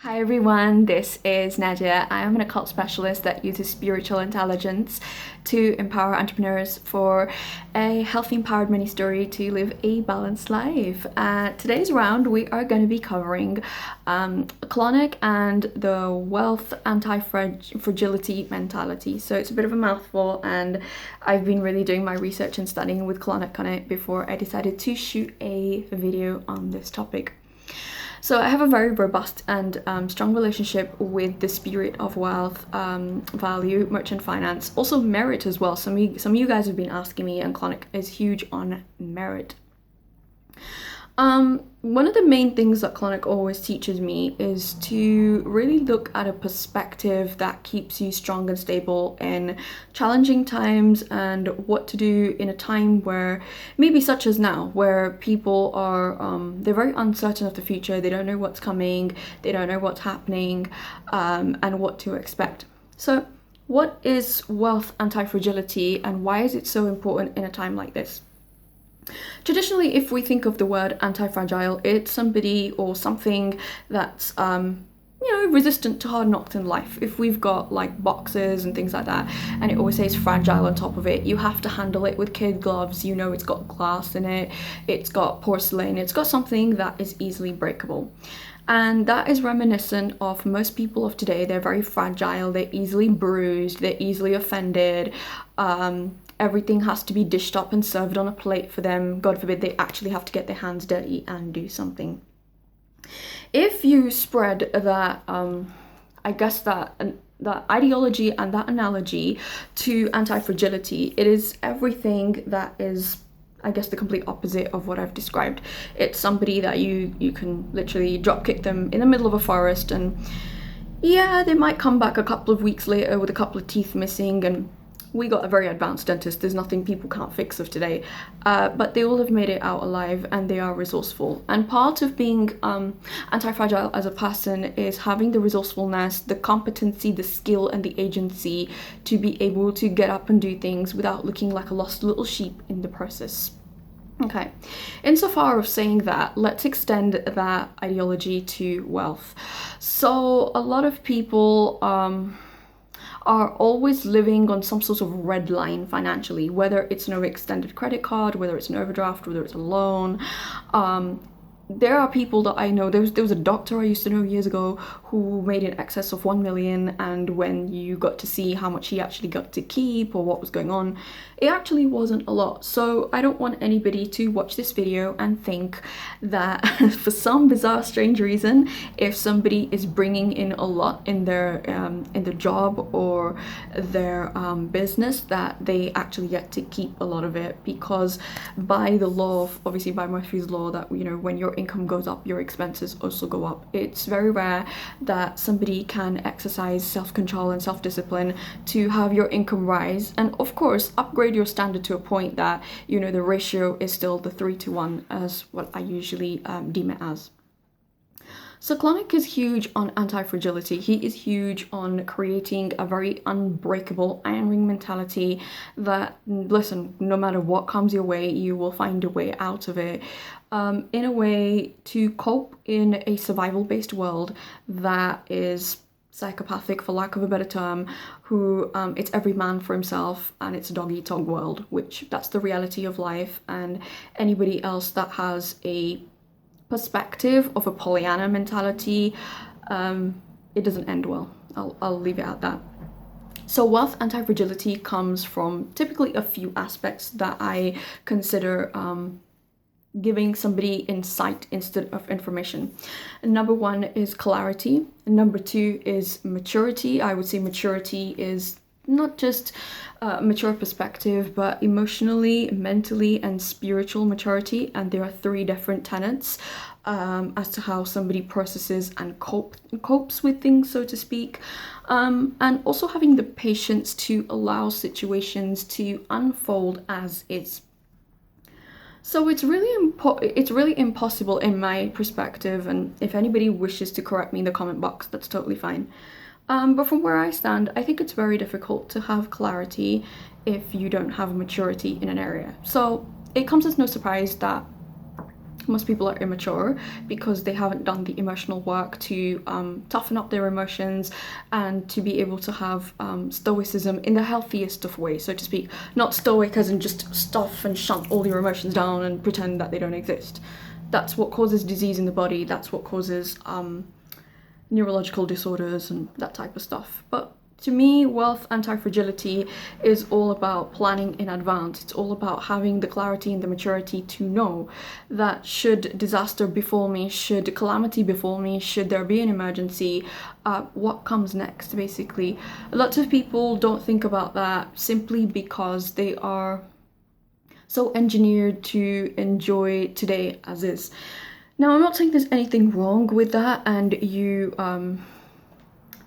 Hi everyone, this is Nadia. I am an occult specialist that uses spiritual intelligence to empower entrepreneurs for a healthy, empowered mini story to live a balanced life. Today's round, we are going to be covering Clauneck and the wealth anti-fragility mentality. So it's a bit of a mouthful, and I've been really doing my research and studying with Clauneck on it before I decided to shoot a video on this topic. So I have a very robust and strong relationship with the spirit of wealth, value, merchant finance, also merit as well. Some of you guys have been asking me, and Clauneck is huge on merit. One of the main things that Clauneck always teaches me is to really look at a perspective that keeps you strong and stable in challenging times, and what to do in a time where, maybe such as now, where people are, they're very uncertain of the future, they don't know what's coming, they don't know what's happening, and what to expect. So what is wealth anti-fragility, and why is it so important in a time like this? Traditionally, if we think of the word anti-fragile, it's somebody or something that's resistant to hard knocks in life. If we've got like boxes and things like that, and it always says fragile on top of it, you have to handle it with kid gloves. You know, it's got glass in it, it's got porcelain, it's got something that is easily breakable. And that is reminiscent of most people of today. They're very fragile, they're easily bruised, they're easily offended. Everything has to be dished up and served on a plate for them. God forbid they actually have to get their hands dirty and do something. If you spread that, that ideology and that analogy to anti-fragility, it is everything that is, I guess, the complete opposite of what I've described. It's somebody that you can literally drop kick them in the middle of a forest, and yeah, they might come back a couple of weeks later with a couple of teeth missing, and we got a very advanced dentist. There's nothing people can't fix of today, but they all have made it out alive, and they are resourceful. And part of being anti-fragile as a person is having the resourcefulness, the competency, the skill, and the agency to be able to get up and do things without looking like a lost little sheep in the process. Okay, insofar of saying that, let's extend that ideology to wealth. So a lot of people are always living on some sort of red line financially, whether it's an extended credit card, whether it's an overdraft, whether it's a loan. There are people that I know, there was a doctor I used to know years ago who made in excess of 1 million, and when you got to see how much he actually got to keep or what was going on, it actually wasn't a lot. So I don't want anybody to watch this video and think that for some bizarre, strange reason, if somebody is bringing in a lot in their job or their business, that they actually get to keep a lot of it, because by the law of, obviously by Murphy's law, that when your income goes up, your expenses also go up. It's very rare that somebody can exercise self-control and self-discipline to have your income rise, and of course upgrade your standard to a point that the ratio is still the 3-to-1, as what I usually deem it as. So Clauneck is huge on anti-fragility. He is huge on creating a very unbreakable iron ring mentality that, listen, no matter what comes your way, you will find a way out of it, in a way to cope in a survival-based world that is psychopathic, for lack of a better term, who it's every man for himself, and it's a dog-eat-dog world, which that's the reality of life. And anybody else that has a perspective of a Pollyanna mentality, it doesn't end well. I'll leave it at that. So wealth anti-fragility comes from typically a few aspects that I consider giving somebody insight instead of information. And number one is clarity. And number two is maturity. I would say maturity is not just mature perspective, but emotionally, mentally, and spiritual maturity. And there are three different tenets as to how somebody processes and copes with things, so to speak. And also having the patience to allow situations to unfold as is. So it's really impossible in my perspective, and if anybody wishes to correct me in the comment box, that's totally fine. But from where I stand, I think it's very difficult to have clarity if you don't have maturity in an area. So it comes as no surprise that Most people are immature because they haven't done the emotional work to toughen up their emotions and to be able to have stoicism in the healthiest of ways, so to speak. Not stoic as in just stuff and shunt all your emotions down and pretend that they don't exist. That's what causes disease in the body. That's what causes neurological disorders and that type of stuff. But to me, wealth anti-fragility is all about planning in advance. It's all about having the clarity and the maturity to know that should disaster befall me, should calamity befall me, should there be an emergency, what comes next, basically. Lots of people don't think about that simply because they are so engineered to enjoy today as is. Now, I'm not saying there's anything wrong with that, and you,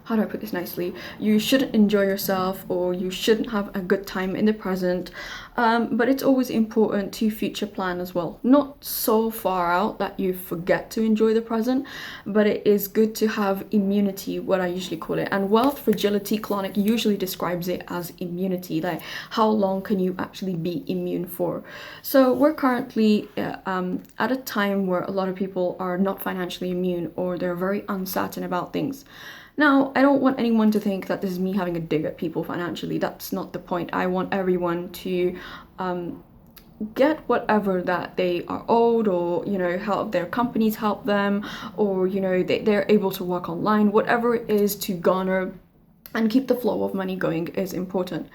how do I put this nicely? You shouldn't enjoy yourself, or you shouldn't have a good time in the present, but it's always important to future plan as well. Not so far out that you forget to enjoy the present, but it is good to have immunity, what I usually call it. And wealth fragility, Clauneck usually describes it as immunity, like how long can you actually be immune for. So we're currently at a time where a lot of people are not financially immune, or they're very uncertain about things. Now, I don't want anyone to think that this is me having a dig at people financially. That's not the point. I want everyone to get whatever that they are owed, or, you know, help their companies help them, or, you know, they're able to work online. Whatever it is to garner and keep the flow of money going is important.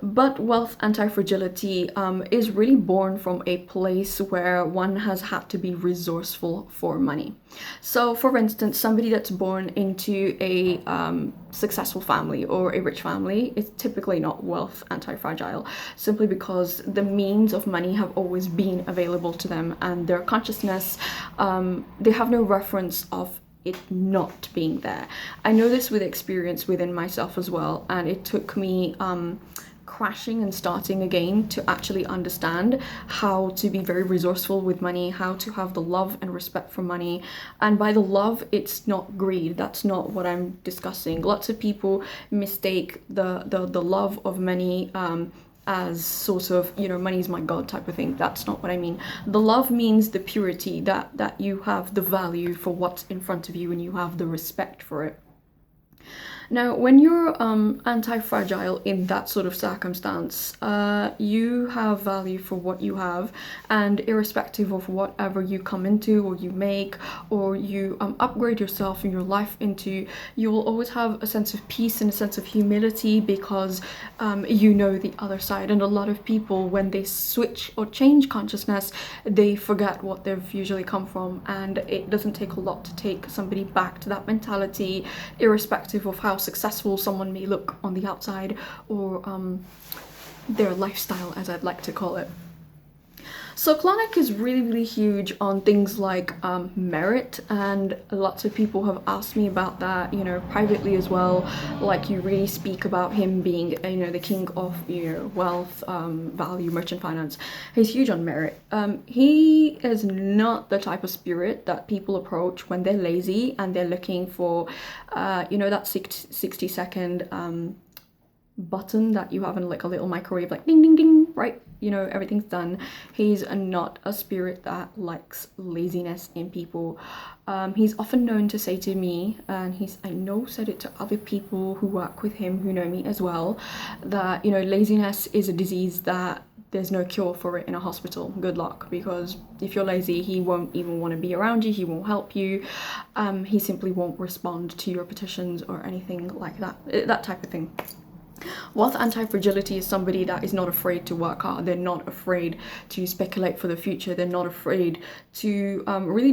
But wealth anti-fragility is really born from a place where one has had to be resourceful for money. So, for instance, somebody that's born into a successful family or a rich family is typically not wealth anti-fragile, simply because the means of money have always been available to them, and their consciousness, they have no reference of it not being there. I know this with experience within myself as well, and it took me crashing and starting again to actually understand how to be very resourceful with money, how to have the love and respect for money. And by the love, it's not greed. That's not what I'm discussing. Lots of people mistake the love of money as sort of, you know, money's my god type of thing. That's not what I mean. The love means the purity, that you have the value for what's in front of you and you have the respect for it. Now, when you're anti-fragile in that sort of circumstance, you have value for what you have, and irrespective of whatever you come into or you make or you upgrade yourself in your life into, you will always have a sense of peace and a sense of humility, because you know the other side. And a lot of people, when they switch or change consciousness, they forget what they've usually come from, and it doesn't take a lot to take somebody back to that mentality, irrespective of how successful someone may look on the outside, or their lifestyle, as I'd like to call it. So Clauneck is really, really huge on things like merit, and lots of people have asked me about that, you know, privately as well. Like, you really speak about him being, you know, the king of, you know, wealth, value, merchant finance. He's huge on merit. He is not the type of spirit that people approach when they're lazy and they're looking for, you know, that 60-second button that you have in like a little microwave, like ding ding ding, right, you know, everything's done. He's not a spirit that likes laziness in people. He's often known to say to me, and I know said it to other people who work with him who know me as well, that, you know, laziness is a disease that there's no cure for it in a hospital. Good luck, because if you're lazy, he won't even want to be around you, he won't help you, he simply won't respond to your petitions or anything like that, that type of thing. Wealth anti-fragility is somebody that is not afraid to work hard. They're not afraid to speculate for the future. They're not afraid to really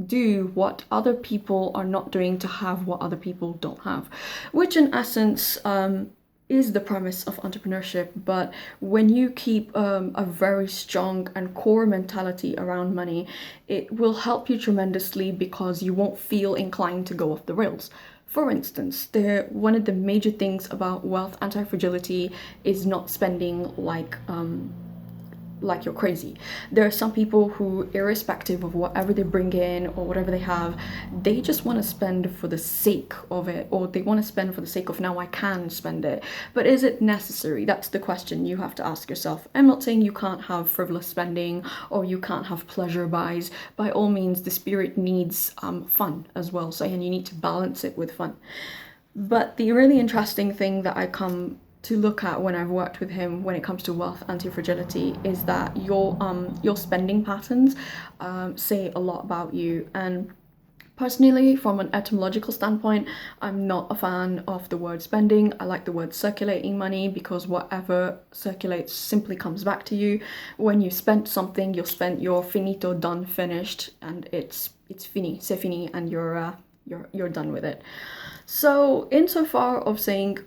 do what other people are not doing to have what other people don't have, which in essence is the premise of entrepreneurship. But when you keep a very strong and core mentality around money, it will help you tremendously, because you won't feel inclined to go off the rails. For instance, one of the major things about wealth anti-fragility is not spending like like you're crazy. There are some people who, irrespective of whatever they bring in or whatever they have, they just want to spend for the sake of it, or they want to spend for the sake of, now I can spend it. But is it necessary? That's the question you have to ask yourself. I'm not saying you can't have frivolous spending or you can't have pleasure buys. By all means, the spirit needs fun as well, so and you need to balance it with fun. But the really interesting thing that I come to look at when I've worked with him when it comes to wealth anti-fragility is that your spending patterns say a lot about you. And personally, from an etymological standpoint, I'm not a fan of the word spending. I like the word circulating money, because whatever circulates simply comes back to you. When you spent something, you're finito, done, finished, and it's fini, c'est fini, and you're done with it. So insofar of saying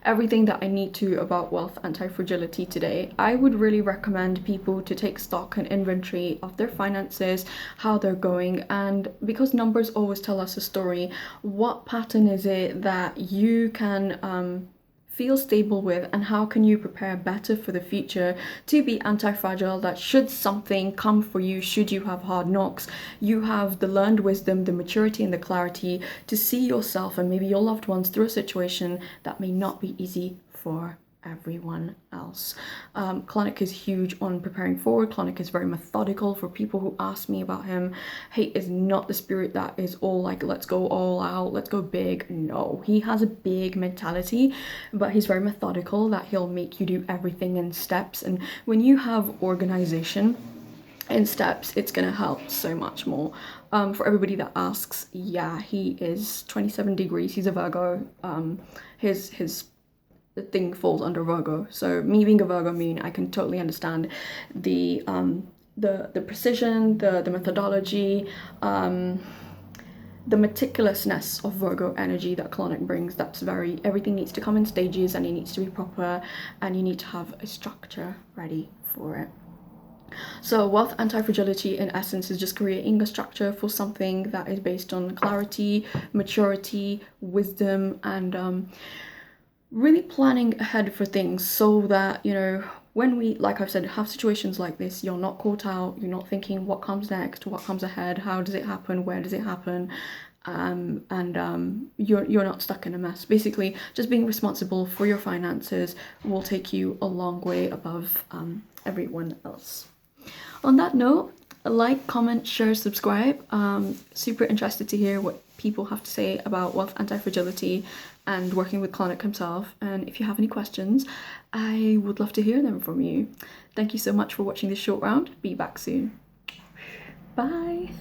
everything that I need to about wealth anti-fragility today, I would really recommend people to take stock and inventory of their finances, how they're going, and because numbers always tell us a story, what pattern is it that you can feel stable with, and how can you prepare better for the future to be anti-fragile, that should something come for you, should you have hard knocks, you have the learned wisdom, the maturity and the clarity to see yourself and maybe your loved ones through a situation that may not be easy for everyone else. Clauneck is huge on preparing forward. Clauneck is very methodical. For people who ask me about him, he is not the spirit that is all like, let's go all out, let's go big. No, he has a big mentality, but he's very methodical, that he'll make you do everything in steps. And when you have organization in steps, it's gonna help so much more. For everybody that asks, yeah, he is 27 degrees, he's a Virgo. His the thing falls under Virgo. So me being a Virgo moon, I can totally understand the precision, the methodology, the meticulousness of Virgo energy that Clauneck brings. That's very, everything needs to come in stages and it needs to be proper and you need to have a structure ready for it. So wealth anti-fragility in essence is just creating a structure for something that is based on clarity, maturity, wisdom, and really planning ahead for things, so that, you know, when we, like I've said, have situations like this, you're not caught out, you're not thinking what comes next, what comes ahead, how does it happen, where does it happen, you're not stuck in a mess. Basically, just being responsible for your finances will take you a long way above everyone else. On that note, like, comment, share, subscribe. Super interested to hear what people have to say about wealth anti-fragility and working with Clauneck himself. And if you have any questions, I would love to hear them from you. Thank you so much for watching this short round. Be back soon. Bye.